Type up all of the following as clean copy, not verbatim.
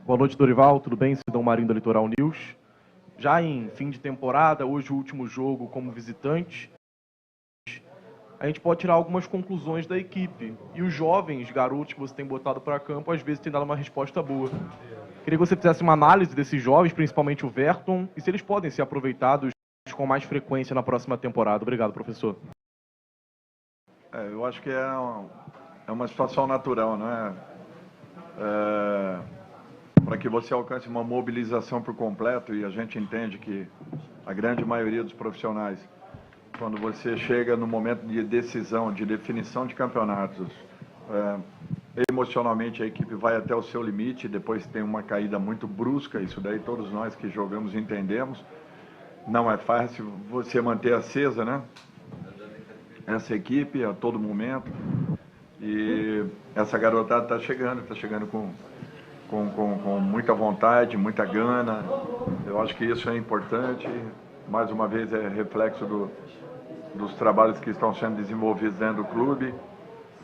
Boa noite, Dorival. Tudo bem? Sidão Marinho da Litoral News. Já em fim de temporada, hoje o último jogo como visitante, a gente pode tirar algumas conclusões da equipe. E os jovens garotos que você tem botado para campo, às vezes, têm dado uma resposta boa. Queria que você fizesse uma análise desses jovens, principalmente o Verton, e se eles podem ser aproveitados com mais frequência na próxima temporada. Obrigado, professor. Eu acho que é uma situação natural, não é? Para que você alcance uma mobilização por completo, e a gente entende que a grande maioria dos profissionais, quando você chega no momento de decisão, de definição de campeonatos, emocionalmente a equipe vai até o seu limite, depois tem uma caída muito brusca, isso daí todos nós que jogamos entendemos. Não é fácil você manter acesa, né? Essa equipe a todo momento. E essa garotada está chegando com muita vontade, muita gana. Eu acho que isso é importante. Mais uma vez é reflexo dos trabalhos que estão sendo desenvolvidos dentro do clube.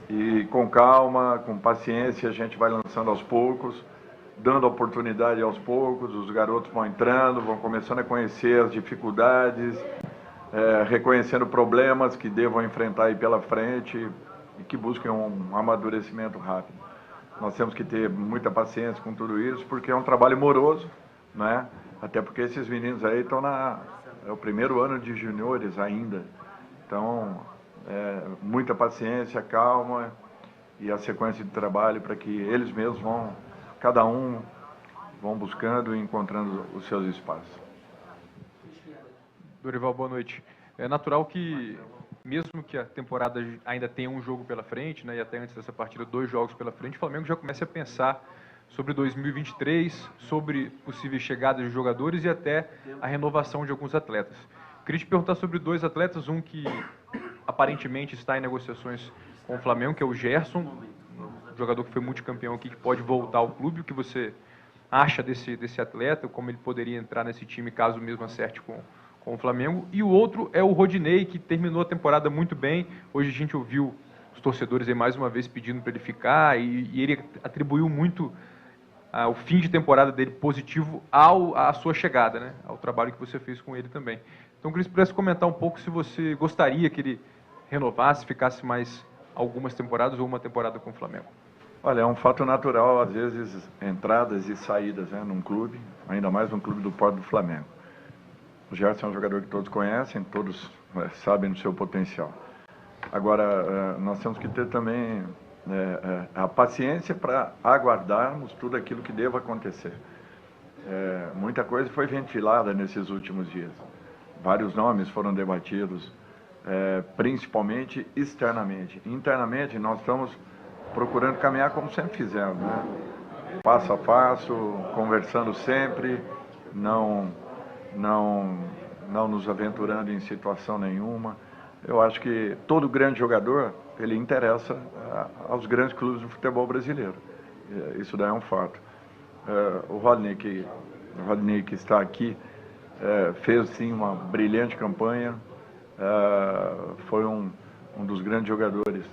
E com calma, com paciência, a gente vai lançando aos poucos, dando oportunidade aos poucos. Os garotos vão entrando, vão começando a conhecer as dificuldades, reconhecendo problemas que devam enfrentar aí pela frente e que busquem um amadurecimento rápido. Nós temos que ter muita paciência com tudo isso, porque é um trabalho moroso, né? Até porque esses meninos aí estão é o primeiro ano de juniores ainda. Então, muita paciência, calma e a sequência de trabalho para que eles mesmos cada um vão buscando e encontrando os seus espaços. Dorival, boa noite. É natural que, mesmo que a temporada ainda tenha um jogo pela frente, né, e até antes dessa partida 2 jogos pela frente, o Flamengo já comece a pensar sobre 2023, sobre possíveis chegadas de jogadores e até a renovação de alguns atletas. Queria te perguntar sobre 2 atletas, um que aparentemente está em negociações com o Flamengo, que é o Gerson, um jogador que foi multicampeão aqui, que pode voltar ao clube. O que você acha desse atleta, como ele poderia entrar nesse time caso mesmo acerte com o Flamengo? E o outro é o Rodinei, que terminou a temporada muito bem. Hoje a gente ouviu os torcedores aí mais uma vez pedindo para ele ficar, e ele atribuiu muito o fim de temporada dele positivo à sua chegada, né? Ao trabalho que você fez com ele também. Então, eu queria que você pudesse comentar um pouco se você gostaria que ele renovasse, ficasse mais algumas temporadas ou uma temporada com o Flamengo. Olha, é um fato natural, às vezes, entradas e saídas, né, num clube, ainda mais num clube do porte do Flamengo. O Gerson é um jogador que todos conhecem, todos sabem do seu potencial. Agora, nós temos que ter também a paciência para aguardarmos tudo aquilo que deva acontecer. Muita coisa foi ventilada nesses últimos dias. Vários nomes foram debatidos, principalmente externamente. Internamente, nós estamos procurando caminhar como sempre fizemos, né? Passo a passo, conversando sempre, não nos aventurando em situação nenhuma. Eu acho que todo grande jogador, ele interessa aos grandes clubes do futebol brasileiro. Isso daí é um fato. O Rodinei que está aqui, fez sim uma brilhante campanha, foi um dos grandes jogadores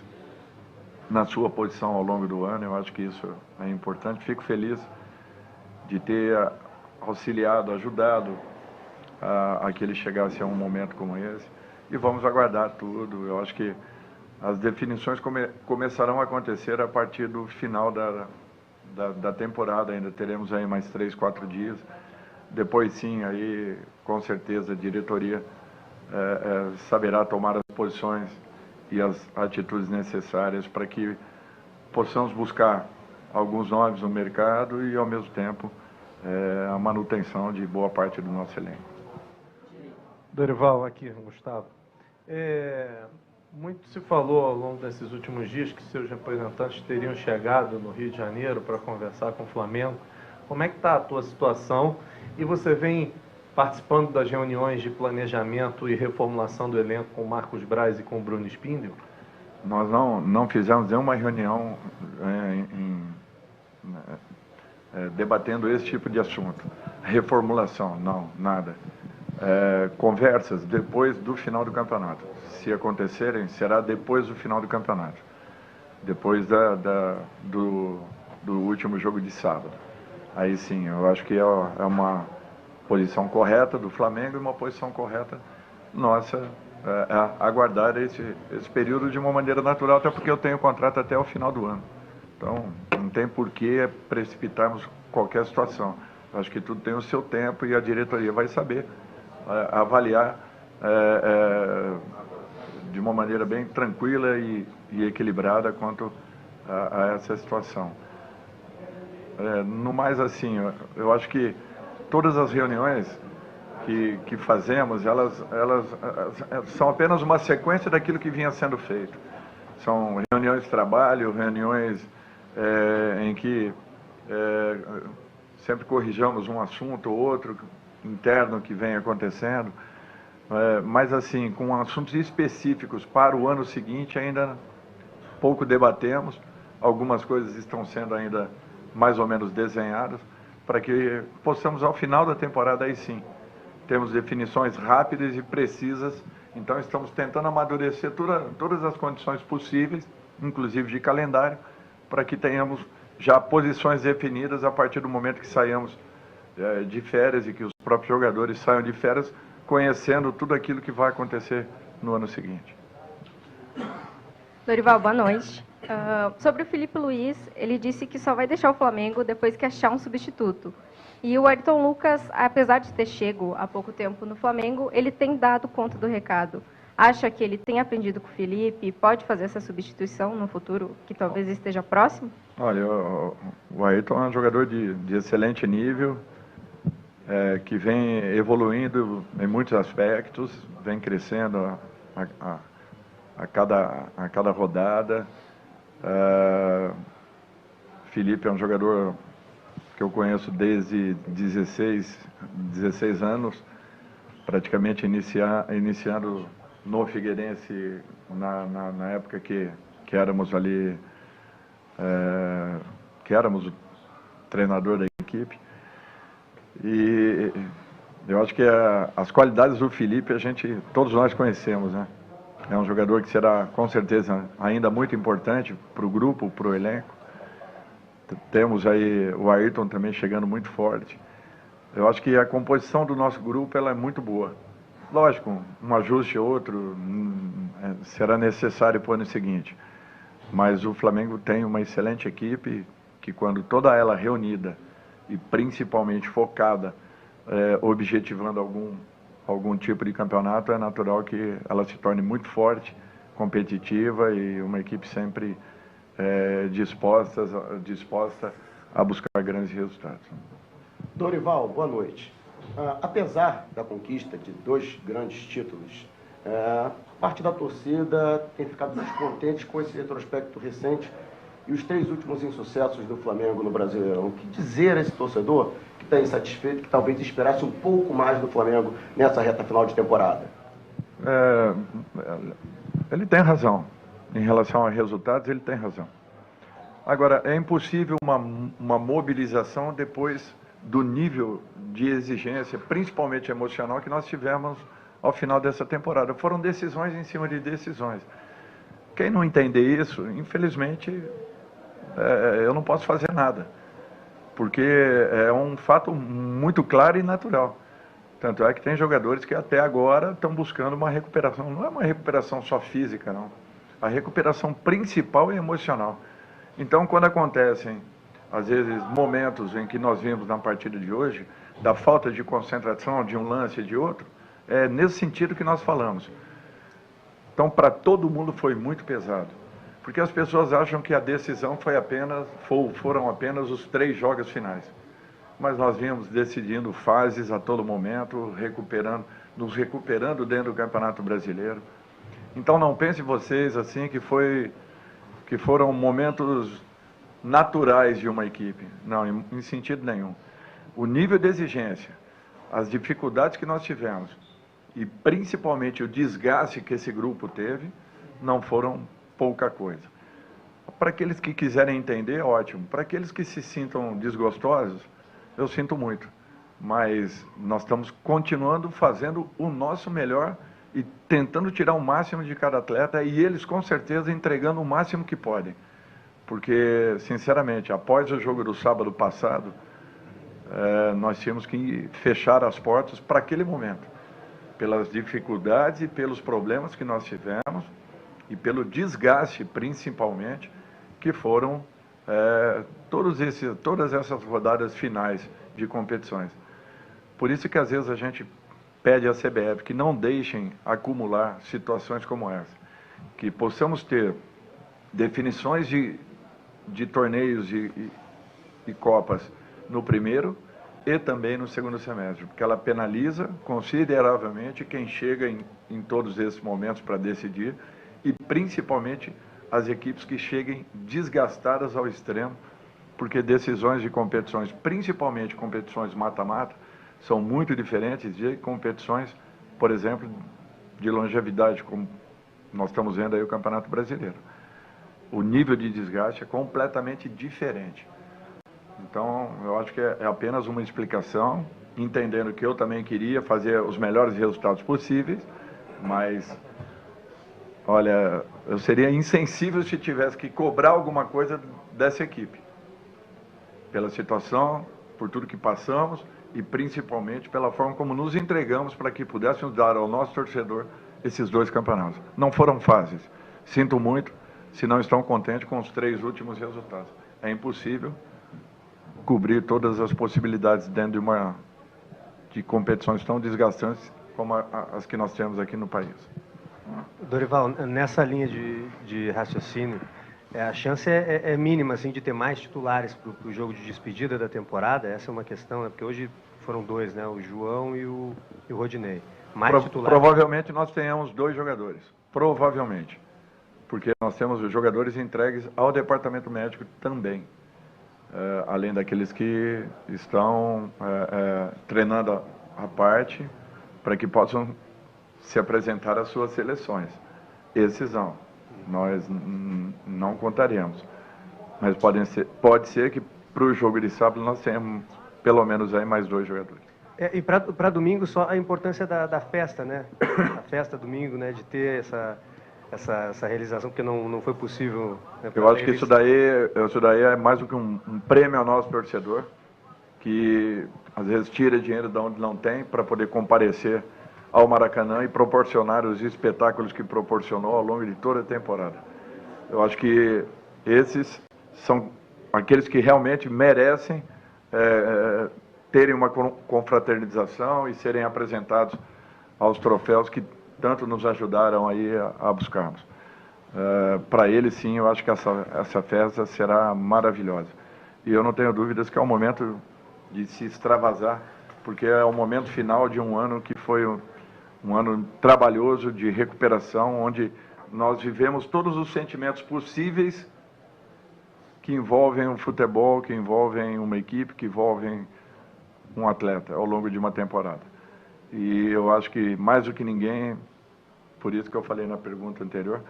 na sua posição ao longo do ano. Eu acho que isso é importante. Fico feliz de ter auxiliado, ajudado a que ele chegasse a um momento como esse. E vamos aguardar tudo. Eu acho que as definições começarão a acontecer a partir do final da temporada. Ainda teremos aí mais 3, 4 dias. Depois sim, aí com certeza a diretoria saberá tomar as posições e as atitudes necessárias para que possamos buscar alguns nomes no mercado e, ao mesmo tempo, a manutenção de boa parte do nosso elenco. Dorival, aqui, Gustavo. Muito se falou ao longo desses últimos dias que seus representantes teriam chegado no Rio de Janeiro para conversar com o Flamengo. Como é que está a tua situação? E você vem participando das reuniões de planejamento e reformulação do elenco com o Marcos Braz e com o Bruno Spindel? Nós não fizemos nenhuma reunião debatendo esse tipo de assunto. Reformulação, não, nada. Conversas depois do final do campeonato. Se acontecerem, será depois do final do campeonato. Depois do último jogo de sábado. aí sim, eu acho que é uma posição correta do Flamengo e uma posição correta nossa, aguardar esse período de uma maneira natural, até porque eu tenho contrato até o final do ano. Então, não tem por que precipitarmos qualquer situação. Eu acho que tudo tem o seu tempo e a diretoria vai saber avaliar de uma maneira bem tranquila e equilibrada quanto a essa situação. No mais, assim, eu acho que todas as reuniões que fazemos, elas são apenas uma sequência daquilo que vinha sendo feito. São reuniões de trabalho, reuniões em que sempre corrijamos um assunto ou outro interno que vem acontecendo, mas assim, com assuntos específicos para o ano seguinte ainda pouco debatemos, algumas coisas estão sendo ainda mais ou menos desenhadas, para que possamos ao final da temporada aí sim, temos definições rápidas e precisas, então estamos tentando amadurecer todas as condições possíveis, inclusive de calendário, para que tenhamos já posições definidas a partir do momento que saímos de férias e que os próprios jogadores saiam de férias, conhecendo tudo aquilo que vai acontecer no ano seguinte. Dorival, boa noite. Sobre o Felipe Luiz, ele disse que só vai deixar o Flamengo depois que achar um substituto. E o Ayrton Lucas, apesar de ter chego há pouco tempo no Flamengo, ele tem dado conta do recado. Acha que ele tem aprendido com o Felipe e pode fazer essa substituição no futuro, que talvez esteja próximo? Olha, o Ayrton é um jogador de excelente nível, que vem evoluindo em muitos aspectos, vem crescendo a cada rodada. Felipe é um jogador que eu conheço desde 16 anos, praticamente iniciando no Figueirense na época que éramos ali, que éramos o treinador da equipe. E eu acho que as qualidades do Felipe todos nós conhecemos, né? É um jogador que será com certeza ainda muito importante para o grupo, para o elenco. Temos aí o Ayrton também chegando muito forte. Eu acho que a composição do nosso grupo ela é muito boa. Lógico, um ajuste ou outro será necessário para o ano seguinte. Mas o Flamengo tem uma excelente equipe que, quando toda ela reunida e principalmente focada, objetivando algum tipo de campeonato, é natural que ela se torne muito forte, competitiva e uma equipe sempre disposta a buscar grandes resultados. Dorival, boa noite. Apesar da conquista de 2 grandes títulos, parte da torcida tem ficado descontente com esse retrospecto recente e os 3 últimos insucessos do Flamengo no Brasileirão. O que dizer a esse torcedor que está insatisfeito, que talvez esperasse um pouco mais do Flamengo nessa reta final de temporada? Ele tem razão. Em relação a resultados, ele tem razão. Agora, é impossível uma mobilização depois do nível de exigência, principalmente emocional, que nós tivemos ao final dessa temporada. Foram decisões em cima de decisões. Quem não entender isso, infelizmente, eu não posso fazer nada, porque é um fato muito claro e natural. Tanto é que tem jogadores que até agora estão buscando uma recuperação. Não é uma recuperação só física, não. A recuperação principal é emocional. Então, quando acontecem, às vezes, momentos em que nós vimos na partida de hoje, da falta de concentração de um lance e de outro, é nesse sentido que nós falamos. Então, para todo mundo foi muito pesado. Porque as pessoas acham que a decisão foram apenas os 3 jogos finais. Mas nós vimos decidindo fases a todo momento, nos recuperando dentro do Campeonato Brasileiro. Então não pensem vocês assim que foram momentos naturais de uma equipe. Não, em sentido nenhum. O nível de exigência, as dificuldades que nós tivemos e principalmente o desgaste que esse grupo teve, não foram pouca coisa. Para aqueles que quiserem entender, ótimo. Para aqueles que se sintam desgostosos, eu sinto muito. Mas nós estamos continuando fazendo o nosso melhor e tentando tirar o máximo de cada atleta e eles, com certeza, entregando o máximo que podem. Porque, sinceramente, após o jogo do sábado passado, nós tínhamos que fechar as portas para aquele momento, pelas dificuldades e pelos problemas que nós tivemos e pelo desgaste, principalmente, que foram todas essas rodadas finais de competições. Por isso que às vezes a gente pede à CBF que não deixem acumular situações como essa, que possamos ter definições de torneios e copas no primeiro e também no segundo semestre, porque ela penaliza consideravelmente quem chega em todos esses momentos para decidir e principalmente as equipes que cheguem desgastadas ao extremo, porque decisões de competições, principalmente competições mata-mata, são muito diferentes de competições, por exemplo, de longevidade, como nós estamos vendo aí o Campeonato Brasileiro. O nível de desgaste é completamente diferente. Então, eu acho que é apenas uma explicação, entendendo que eu também queria fazer os melhores resultados possíveis, mas, olha, eu seria insensível se tivesse que cobrar alguma coisa dessa equipe, pela situação, por tudo que passamos e principalmente pela forma como nos entregamos para que pudéssemos dar ao nosso torcedor esses 2 campeonatos. Não foram fáceis. Sinto muito se não estão contentes com os 3 últimos resultados. É impossível cobrir todas as possibilidades dentro de competições tão desgastantes como as que nós temos aqui no país. Dorival, nessa linha de raciocínio, a chance é mínima assim, de ter mais titulares para o jogo de despedida da temporada? Essa é uma questão, porque hoje foram 2, né? O João e o Rodinei. Mais titulares? Provavelmente nós tenhamos 2 jogadores. Provavelmente. Porque nós temos os jogadores entregues ao departamento médico também. Além daqueles que estão treinando à parte para que possam se apresentar às suas seleções. Esses não. Nós não contaremos. Mas pode ser que para o jogo de sábado nós tenhamos pelo menos aí mais 2 jogadores. E para domingo só a importância da festa, né? A festa domingo, né? De ter essa realização, porque não foi possível. Né, eu acho que isso daí é mais do que um prêmio ao nosso torcedor, que às vezes tira dinheiro de onde não tem para poder comparecer ao Maracanã e proporcionar os espetáculos que proporcionou ao longo de toda a temporada. Eu acho que esses são aqueles que realmente merecem terem uma confraternização e serem apresentados aos troféus que tanto nos ajudaram aí a buscarmos. Para eles, sim, eu acho que essa festa será maravilhosa. E eu não tenho dúvidas que é o momento de se extravasar, porque é o momento final de um ano que foi um ano trabalhoso, de recuperação, onde nós vivemos todos os sentimentos possíveis que envolvem o futebol, que envolvem uma equipe, que envolvem um atleta ao longo de uma temporada. E eu acho que, mais do que ninguém, por isso que eu falei na pergunta anterior,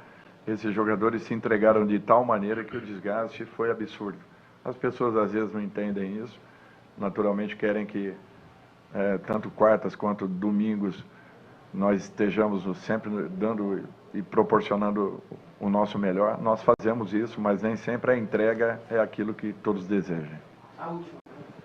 esses jogadores se entregaram de tal maneira que o desgaste foi absurdo. As pessoas às vezes não entendem isso, naturalmente querem que tanto quartas quanto domingos nós estejamos sempre dando e proporcionando o nosso melhor. Nós fazemos isso, mas nem sempre a entrega é aquilo que todos desejam.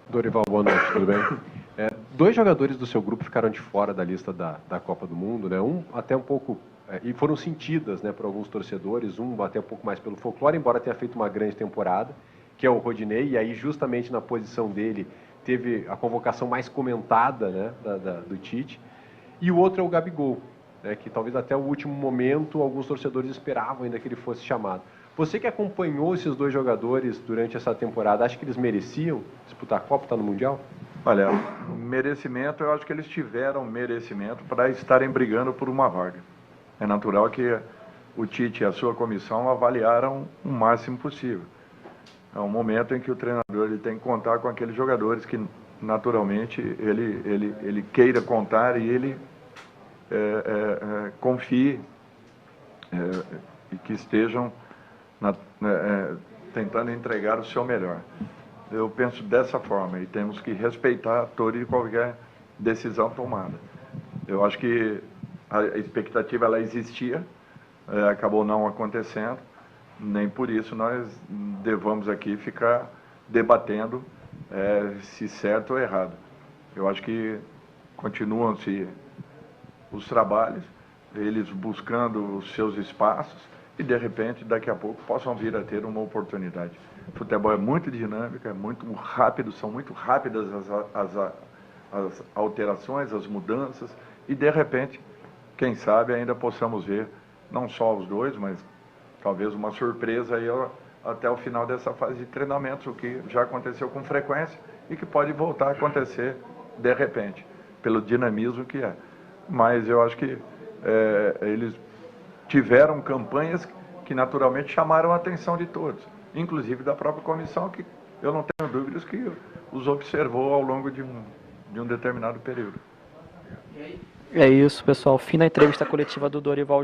Dorival, boa noite, tudo bem? 2 jogadores do seu grupo ficaram de fora da lista da Copa do Mundo, né? Um até um pouco, e foram sentidas, né, por alguns torcedores, um até um pouco mais pelo folclore, embora tenha feito uma grande temporada, que é o Rodinei, e aí justamente na posição dele teve a convocação mais comentada, né, do Tite, e o outro é o Gabigol, né, que talvez até o último momento alguns torcedores esperavam ainda que ele fosse chamado. Você que acompanhou esses 2 jogadores durante essa temporada, acha que eles mereciam disputar a Copa, estar no Mundial? Olha, merecimento, eu acho que eles tiveram merecimento para estarem brigando por uma vaga. É natural que o Tite e a sua comissão avaliaram o máximo possível. É um momento em que o treinador ele tem que contar com aqueles jogadores que, naturalmente, ele queira contar e ele confie e que estejam tentando entregar o seu melhor. Eu penso dessa forma e temos que respeitar toda e qualquer decisão tomada. Eu acho que a expectativa ela existia, acabou não acontecendo, nem por isso nós devamos aqui ficar debatendo se certo ou errado. Eu acho que continuam-se os trabalhos, eles buscando os seus espaços e, de repente, daqui a pouco, possam vir a ter uma oportunidade. O futebol é muito dinâmico, é muito rápido, são muito rápidas as alterações, as mudanças e, de repente, quem sabe ainda possamos ver não só os dois, mas talvez uma surpresa aí até o final dessa fase de treinamento, o que já aconteceu com frequência e que pode voltar a acontecer de repente, pelo dinamismo que é. Mas eu acho que eles tiveram campanhas que naturalmente chamaram a atenção de todos, inclusive da própria comissão, que eu não tenho dúvidas que os observou ao longo de um determinado período. É isso, pessoal. Fim da entrevista coletiva do Dorival